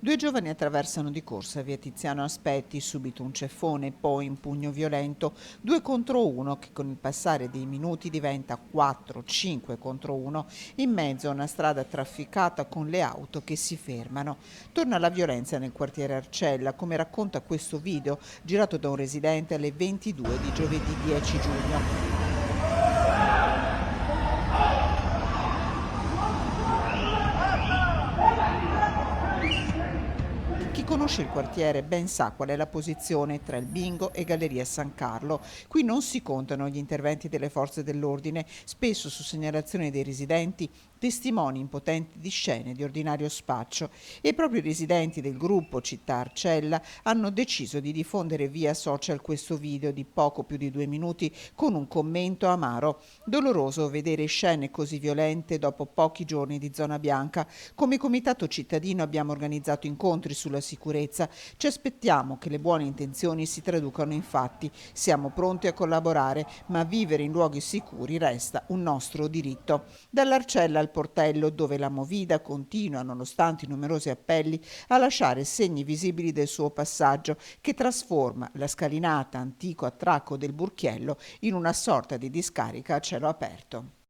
Due giovani attraversano di corsa via Tiziano Aspetti, subito un ceffone, poi un pugno violento, 2 contro 1 che con il passare dei minuti diventa 4-5 contro 1 in mezzo a una strada trafficata con le auto che si fermano. Torna la violenza nel quartiere Arcella, come racconta questo video girato da un residente alle 22 di giovedì 10 giugno. Chi conosce il quartiere ben sa qual è la posizione tra il Bingo e Galleria San Carlo. Qui non si contano gli interventi delle forze dell'ordine, spesso su segnalazione dei residenti, testimoni impotenti di scene di ordinario spaccio. E proprio i residenti del gruppo Città Arcella hanno deciso di diffondere via social questo video di poco più di 2 minuti con un commento amaro. Doloroso vedere scene così violente dopo pochi giorni di zona bianca. Come comitato cittadino abbiamo organizzato incontri sulla sicurezza. Ci aspettiamo che le buone intenzioni si traducano in fatti. Siamo pronti a collaborare, ma vivere in luoghi sicuri resta un nostro diritto. Dall'Arcella al Portello, dove la Movida continua, nonostante i numerosi appelli, a lasciare segni visibili del suo passaggio, che trasforma la scalinata antico attracco del Burchiello in una sorta di discarica a cielo aperto.